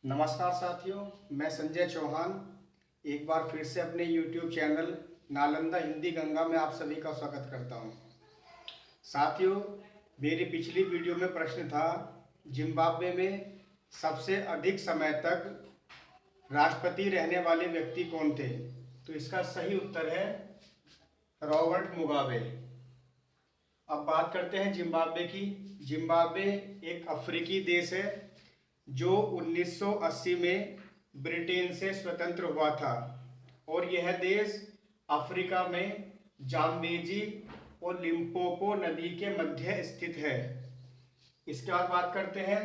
नमस्कार साथियों, मैं संजय चौहान एक बार फिर से अपने YouTube चैनल नालंदा हिंदी गंगा में आप सभी का स्वागत करता हूं। साथियों, मेरी पिछली वीडियो में प्रश्न था जिम्बाब्वे में सबसे अधिक समय तक राष्ट्रपति रहने वाले व्यक्ति कौन थे। तो इसका सही उत्तर है रॉबर्ट मुगाबे। अब बात करते हैं जिम्बाब्वे की। जिम्बाब्वे एक अफ्रीकी देश है जो 1980 में ब्रिटेन से स्वतंत्र हुआ था और यह देश अफ्रीका में जाम्बेजी और लिम्पोपो नदी के मध्य स्थित है। इसके बाद बात करते हैं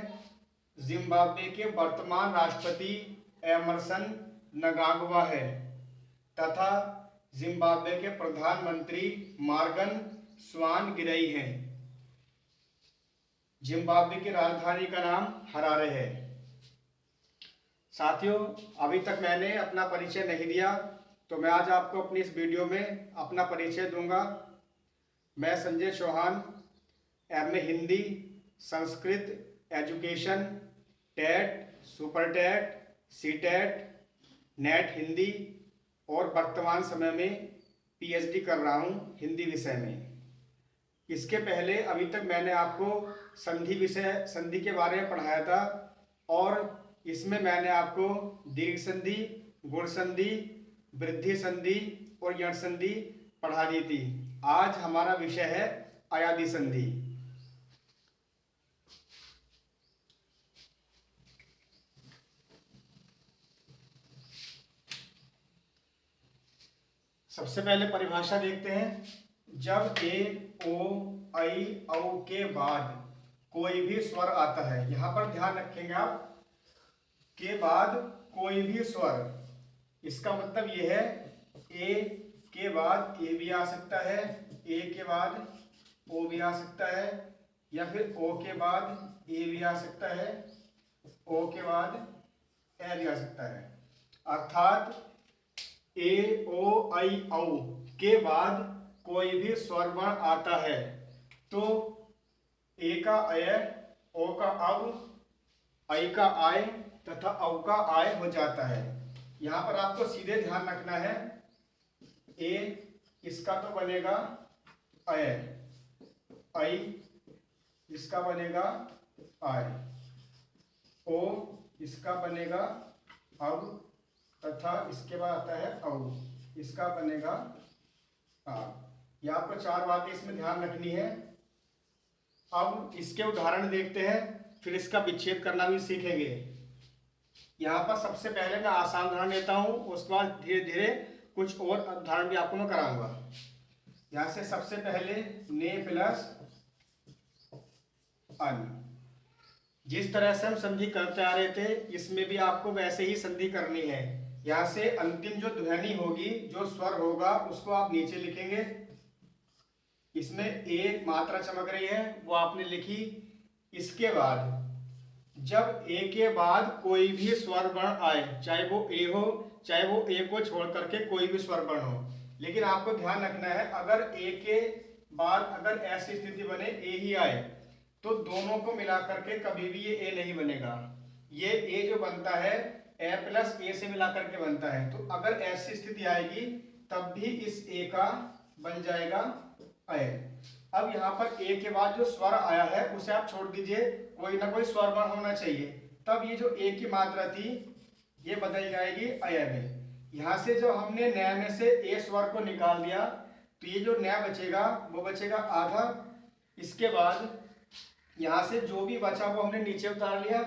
जिम्बाब्वे के वर्तमान राष्ट्रपति एमरसन नगाग्वा है तथा जिम्बाब्वे के प्रधानमंत्री मॉर्गन स्वानगिरई हैं। जिम्बाब्वे की राजधानी का नाम हरारे है। साथियों, अभी तक मैंने अपना परिचय नहीं दिया, तो मैं आज आपको अपनी इस वीडियो में अपना परिचय दूंगा। मैं Sanjay Chauhan MA Hindi, Sanskrit, education, TET, super TET, CTET, NET Hindi और वर्तमान समय में पीएचडी कर रहा हूँ हिंदी विषय में। इसके पहले अभी तक मैंने आपको संधि के बारे में पढ़ाया था और इसमें मैंने आपको दीर्घ संधि, गुण संधि, वृद्धि संधि और यण संधि पढ़ा दी थी। आज हमारा विषय है अयादी संधि। सबसे पहले परिभाषा देखते हैं। जब ए, ओ, आई, औ के बाद कोई भी स्वर आता है, यहां पर ध्यान रखेंगे आप, के बाद कोई भी स्वर, इसका मतलब यह है ए के बाद ए भी आ सकता है, ए के बाद ओ भी आ सकता है, या फिर ओ के बाद ए भी आ सकता है, ओ के बाद ए भी आ सकता है। अर्थात ए, ओ, आई, औ के बाद कोई भी स्वर वर्ण आता है तो ए का अय, ओ का अव, आई का आय तथा औ का आय हो जाता है। यहां पर आपको सीधे ध्यान रखना है, ए इसका तो बनेगा अय, आई इसका बनेगा आय, ओ इसका बनेगा अव तथा इसके बाद आता है औ, इसका बनेगा आ। ये आपको चार बातें इसमें ध्यान रखनी है। अब इसके उदाहरण देखते हैं, फिर इसका विच्छेद करना भी सीखेंगे। यहाँ पर सबसे पहले मैं आसान उदाहरण लेता हूँ, उसके बाद धीरे धीरे कुछ और उदाहरण भी आपको मैं कराऊंगा। यहाँ से सबसे पहले ने प्लस अन। जिस तरह से हम संधि करते आ रहे थे, इसमें भी आपको वैसे ही संधि करनी है। यहाँ से अंतिम जो ध्वनि होगी, जो स्वर होगा, उसको आप नीचे लिखेंगे। इसमें एक मात्रा चमक रही है, वो आपने लिखी। इसके बाद जब ए के बाद कोई भी स्वर वर्ण आए, चाहे वो ए हो, चाहे वो ए को छोड़ करके कोई भी स्वर वर्ण हो, लेकिन आपको ध्यान रखना है अगर ए के बाद अगर ऐसी स्थिति बने ए ही आए तो दोनों को मिला करके कभी भी ये ए नहीं बनेगा। ये ए जो बनता है ए प्लस ए से मिला करके बनता है, तो अगर ऐसी स्थिति आएगी तब भी इस ए का बन जाएगा अय। अब यहाँ पर ए के बाद जो स्वर आया है उसे आप छोड़ दीजिए, कोई ना कोई स्वर वर्ण होना चाहिए, तब ये जो ए की मात्रा थी ये बदल जाएगी अय में। यहाँ से जो हमने न्याय में से ए स्वर को निकाल दिया तो ये जो न्याय बचेगा वो बचेगा आधा। इसके बाद यहाँ से जो भी बचा वो हमने नीचे उतार लिया।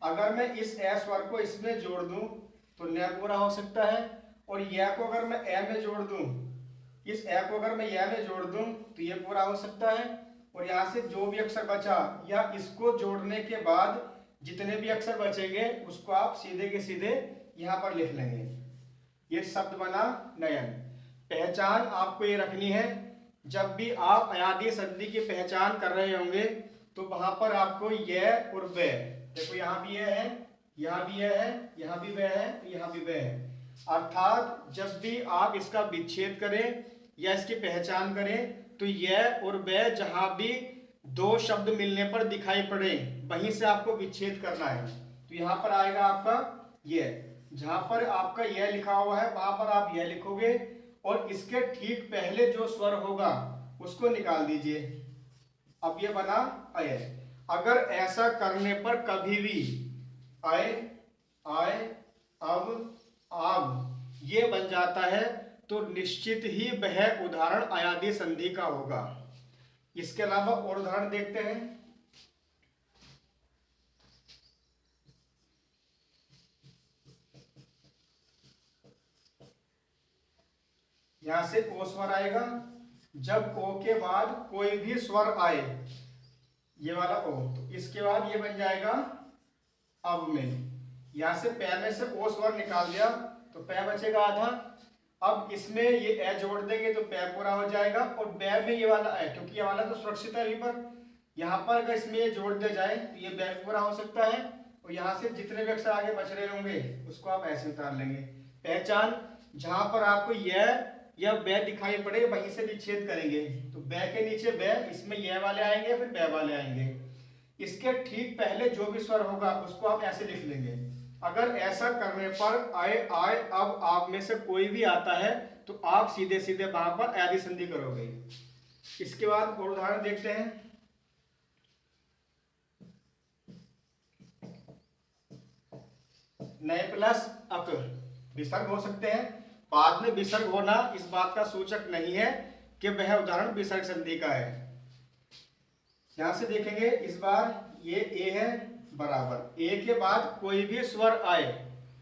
अगर मैं इस ए स्वर को इसमें जोड़ दूं तो न्याय पूरा हो सकता है, और यह को अगर मैं ए में जोड़ दूं, इस ए को अगर मैं यह में जोड़ दूं तो ये पूरा हो सकता है। और यहाँ से जो भी अक्षर बचा या इसको जोड़ने के बाद जितने भी अक्षर बचेंगे उसको आप सीधे के सीधे यहाँ पर लिख लेंगे। ये शब्द बना नयन। पहचान आपको ये रखनी है, जब भी आप अयादी संधि की पहचान कर रहे होंगे तो वहां पर आपको यह और वह, देखो यहाँ भी यह है, यहाँ भी यह है, यहाँ भी वह है, यहाँ भी वह है। अर्थात जब भी आप इसका विच्छेद करें या इसकी पहचान करें तो यह और वह जहां भी दो शब्द मिलने पर दिखाई पड़े वहीं से आपको विच्छेद करना है। तो यहाँ पर आएगा आपका ये, जहां पर आपका यह लिखा हुआ है वहां पर आप यह लिखोगे और इसके ठीक पहले जो स्वर होगा उसको निकाल दीजिए। अब ये बना अय। अगर ऐसा करने पर कभी भी अय, आय, अब, आब ये बन जाता है तो निश्चित ही वह उदाहरण अयादी संधि का होगा। इसके अलावा और उदाहरण देखते हैं। यहां से ओ स्वर आएगा, जब ओ के बाद कोई भी स्वर आए, ये वाला ओ, तो इसके बाद ये बन जाएगा अब में। यहां से पै में से ओ स्वर निकाल दिया तो पै बचेगा आधा। अब इसमें ये ए जोड़ देंगे तो पै पूरा हो जाएगा और बै में ये वाला ए, क्योंकि ये वाला तो सुरक्षित है अभी पर। यहाँ पर अगर इसमें ये जोड़ दिया जाए तो ये बै पूरा हो सकता है और यहाँ से जितने भी अक्षर आगे बच रहे होंगे उसको आप ऐसे उतार लेंगे। पहचान, जहां पर आपको यह या बै दिखाई पड़े वहीं से विच्छेद करेंगे, तो बै के नीचे बै, इसमें यह वाले आएंगे फिर बै वाले आएंगे। इसके ठीक पहले जो भी स्वर होगा उसको आप ऐसे लिख लेंगे। अगर ऐसा करने पर आए, आय, अब, आप में से कोई भी आता है तो आप सीधे सीधे वहां पर अयादी संधि करोगे। इसके बाद और उदाहरण देखते हैं। नए प्लस अक विसर्ग हो सकते हैं, बाद में विसर्ग होना इस बात का सूचक नहीं है कि वह उदाहरण विसर्ग संधि का है। यहां से देखेंगे इस बार ये ए है बराबर, ए के बाद कोई भी स्वर आए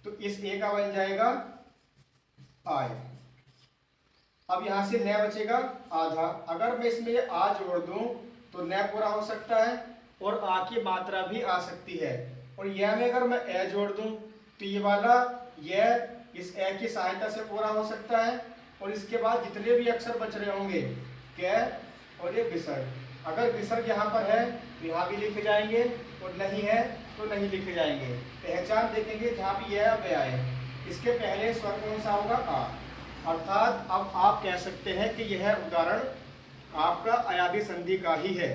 तो इस ए का बन जाएगा आय। अब यहां से न बचेगा आधा। अगर मैं इसमें ये आ जोड़ दूं तो न पूरा हो सकता है और आ की मात्रा भी आ सकती है। और यह में अगर मैं ए जोड़ दूं तो ये वाला यह इस ए की सहायता से पूरा हो सकता है और इसके बाद जितने भी अक्षर बच रहे होंगे कै और ये विसर्ग। अगर विसर्ग यहाँ पर है तो यहाँ भी लिखे जाएंगे और नहीं है तो नहीं लिखे जाएंगे। पहचान देखेंगे जहाँ भी यह अब आए, इसके पहले स्वर कौन सा होगा आ। अर्थात अब आप कह सकते हैं कि यह उदाहरण आपका अयादी संधि का ही है।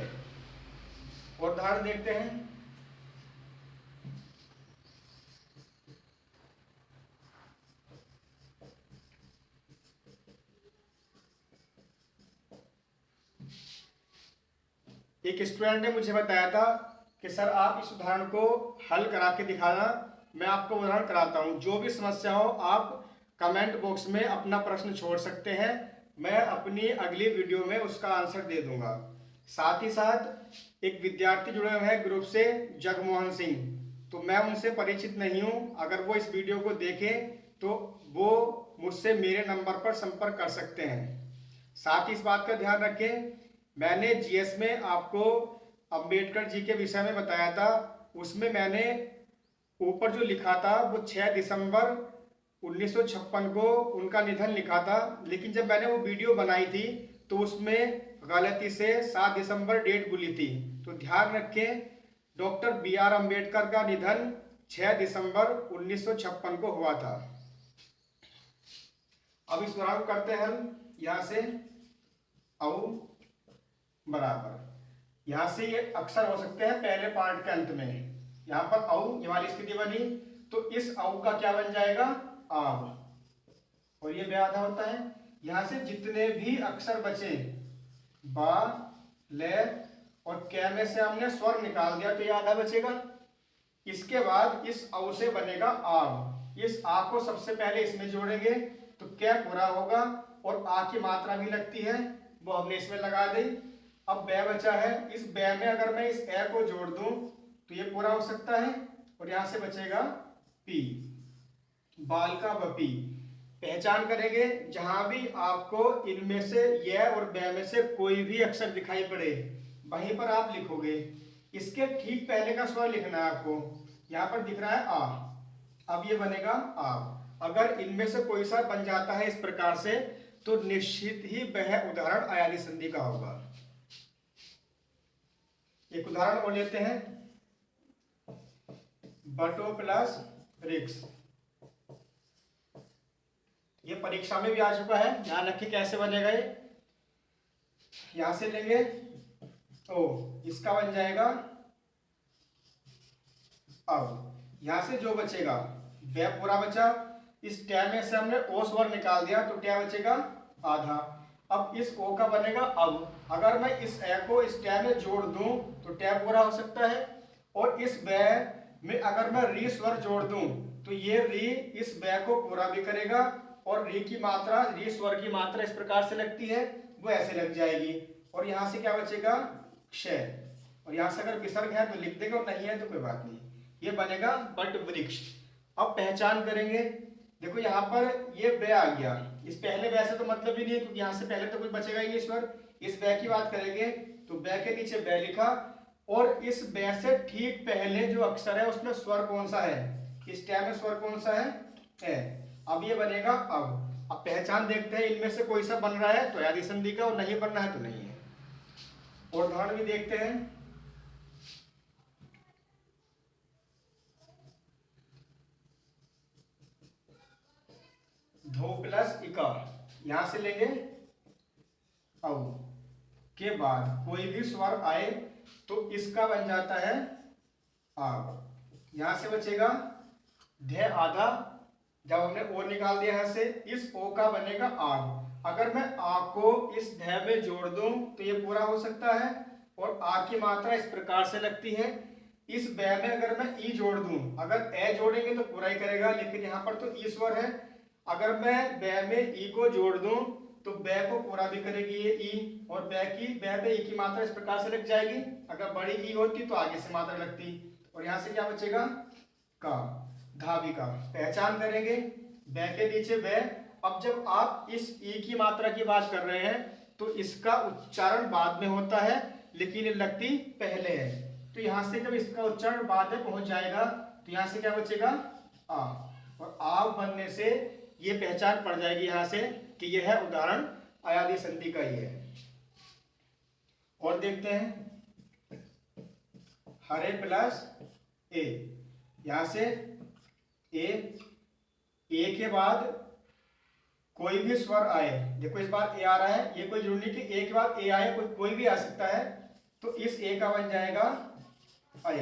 और उदाहरण देखते हैं। एक स्टूडेंट ने मुझे बताया था कि सर आप इस उदाहरण को हल करा के दिखाना। मैं आपको उदाहरण कराता हूँ, जो भी समस्या हो आप कमेंट बॉक्स में अपना प्रश्न छोड़ सकते हैं, मैं अपनी अगली वीडियो में उसका आंसर दे दूंगा। साथ ही साथ एक विद्यार्थी जुड़े हुए हैं ग्रुप से, जगमोहन सिंह, तो मैं उनसे परिचित नहीं हूँ। अगर वो इस वीडियो को देखें तो वो मुझसे मेरे नंबर पर संपर्क कर सकते हैं। साथ ही इस बात का ध्यान रखें, मैंने जीएस में आपको अंबेडकर जी के विषय में बताया था, उसमें मैंने ऊपर जो लिखा था वो 6 दिसंबर 1956 को उनका निधन लिखा था, लेकिन जब मैंने वो वीडियो बनाई थी तो उसमें गलती से 7 दिसंबर डेट भूली थी। तो ध्यान रखें, डॉक्टर BR अम्बेडकर का निधन 6 दिसंबर 1956 को हुआ था। अब इस उदाहरण करते हैं हम। यहां से औ बराबर, यहां से ये अक्षर हो सकते हैं पहले पार्ट के अंत में। यहां पर औ ये वाली स्थिति बनी तो इस औ का क्या बन जाएगा आब, और ये बे आधा होता है। यहां से जितने भी अक्षर बचे बा, ले और कै में से हमने स्वर निकाल दिया तो ये आधा बचेगा। इसके बाद इस औ से बनेगा आब, इस आ को सबसे पहले इसमें जोड़ेंगे तो क्या पूरा होगा और आ की मात्रा भी लगती है वो हमने इसमें लगा दी। अब बै बचा है, इस बै में अगर मैं इस ए को जोड़ दूं तो ये पूरा हो सकता है और यहां से बचेगा पी, बाल का बपी। पहचान करेंगे जहां भी आपको इनमें से यह और बै में से कोई भी अक्षर दिखाई पड़े वहीं पर आप लिखोगे। इसके ठीक पहले का स्वर लिखना है आपको। यहां पर दिख रहा है आ, अब ये बनेगा आ। अगर इनमें से कोई सा बन जाता है इस प्रकार से तो निश्चित ही वह उदाहरण अयादी संधि का होगा। एक उदाहरण और लेते हैं, बटो प्लस रिक्स। ये परीक्षा में भी आ चुका है, ध्यान रखिए कैसे बनेगा ये। यहां से लेंगे ओ, इसका बन जाएगा अब, यहाँ से जो बचेगा वह पूरा बचा। इस टै में से हमने ओ स्वर निकाल दिया तो टै बचेगा आधा। अब इस ओ का बनेगा अब। अगर मैं इस ए को इस टै में जोड़ दूं तो टै पूरा हो सकता है। और इस बै में अगर मैं री स्वर जोड़ दूं तो ये री इस बै को पूरा भी करेगा। और री की मात्रा, री स्वर की मात्रा इस प्रकार से लगती है वो ऐसे लग जाएगी। और यहाँ से क्या बचेगा क्षय। और यहाँ से अगर विसर्ग है तो लिख देंगे और नहीं है तो कोई बात नहीं। ये बनेगा बट वृक्ष। अब पहचान करेंगे। देखो यहाँ पर ये बै आ गया। इस पहले बै से तो मतलब ही नहीं है क्योंकि यहाँ से पहले तो कुछ बचेगा ही नहीं स्वर। इस बै की बात करेंगे तो बै के नीचे बै लिखा और इस बै से ठीक पहले जो अक्षर है उसमें स्वर कौन सा है, इस टै में स्वर कौन सा है ए। अब ये बनेगा अब पहचान देखते हैं इनमें से कोई सा बन रहा है तो अयादी संधि का और नहीं बन रहा है तो नहीं है। और उदाहरण भी देखते हैं। धो प्लस इका, यहां से लेंगे औ के बाद कोई भी स्वर आए तो इसका बन जाता है आग। यहां से बचेगा धे आधा। जब हमने ओ निकाल दिया यहां से, इस ओ का बनेगा आग। अगर मैं आ को इस धे में जोड़ दूं तो ये पूरा हो सकता है। और आ की मात्रा इस प्रकार से लगती है। इस बै में अगर मैं ई जोड़ दूं, अगर ए जोड़ेंगे तो पूरा ही करेगा लेकिन यहाँ पर तो ई स्वर है। अगर मैं बै में ई को जोड़ दूं तो बै को पूरा भी करेगी ये ई। और बै पे ई की मात्रा इस प्रकार से लग जाएगी। अगर बड़ी ई होती तो आगे से मात्रा लगती। और यहाँ से क्या बचेगा का, धावी का। पहचान करेंगे बै के नीचे बै। अब जब आप इस ई की मात्रा की बात कर रहे हैं तो इसका उच्चारण बाद में होता है लेकिन ये लगती पहले है। तो यहाँ से जब इसका उच्चारण बाद में पहुंच जाएगा तो यहाँ से क्या बचेगा आ। और आ बनने से ये पहचान पड़ जाएगी यहाँ से कि यह उदाहरण अयादी संधि का ही है। और देखते हैं हरे प्लस ए। यहां से ए के बाद कोई भी स्वर आए। देखो इस बार ए आ रहा है, ये कोई जरूरी नहीं कि ए के बाद ए आए, कोई भी आ सकता है। तो इस ए का बन जाएगा अय।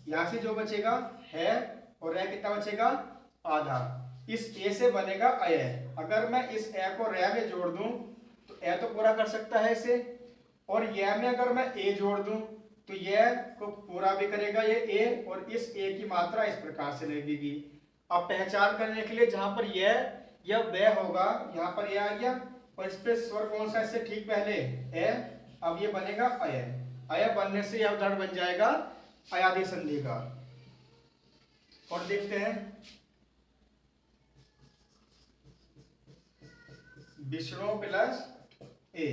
यहां से जो बचेगा है और रै कितना बचेगा आधा। इस ए से बनेगा अय। अगर मैं इस ए को रै में जोड़ दूं तो ए तो पूरा कर सकता है इसे। और यह में अगर मैं ए जोड़ दूं तो यह को पूरा भी करेगा ये ए। और इस ए की मात्रा इस प्रकार से लगेगी। अब पहचान करने के लिए जहां पर यह बै होगा, यहाँ पर यह आ गया और इस पे स्वर कौन सा इससे ठीक पहले ए। अब ये बनेगा अय। अय बनने से यह उदाहरण बन जाएगा अयादी संधि का। और देखते हैं विष्णु प्लस ए।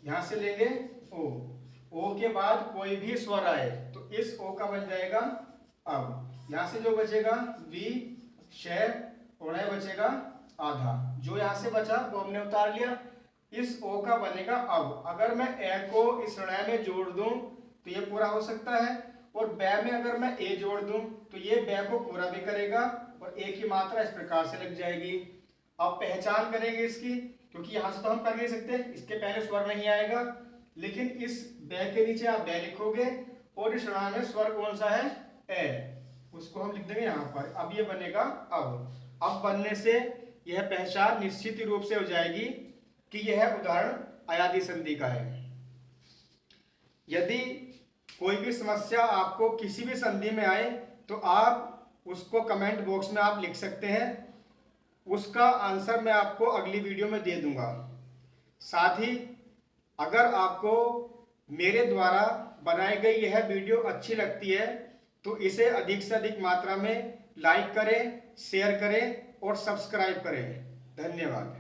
यहां से लेंगे ओ के बाद कोई भी स्वर आए तो इस ओ का बन जाएगा अब। यहां से जो बचेगा वी शय और बचेगा आधा। जो यहां से बचा वो हमने उतार लिया। इस ओ का बनेगा अब। अगर मैं ए को इस ऋण में जोड़ दूं तो ये पूरा हो सकता है। और बै में अगर मैं ए जोड़ दूं तो ये बै को पूरा भी करेगा और ए की मात्रा इस प्रकार से लग जाएगी। अब पहचान करेंगे इसकी, क्योंकि यहां से तो हम कर नहीं सकते, इसके पहले स्वर नहीं आएगा। लेकिन इस बै के नीचे आप बै लिखोगे और इस ऋण में स्वर कौन सा है ए, उसको हम लिख देंगे यहाँ पर। अब ये बनेगा अब बनने से यह पहचान निश्चित रूप से हो जाएगी कि यह उदाहरण अयादी संधि का है। यदि कोई भी समस्या आपको किसी भी संधि में आए तो आप उसको कमेंट बॉक्स में आप लिख सकते हैं। उसका आंसर मैं आपको अगली वीडियो में दे दूंगा। साथ ही अगर आपको मेरे द्वारा बनाई गई यह वीडियो अच्छी लगती है तो इसे अधिक से अधिक मात्रा में लाइक करें, शेयर करें और सब्सक्राइब करें। धन्यवाद।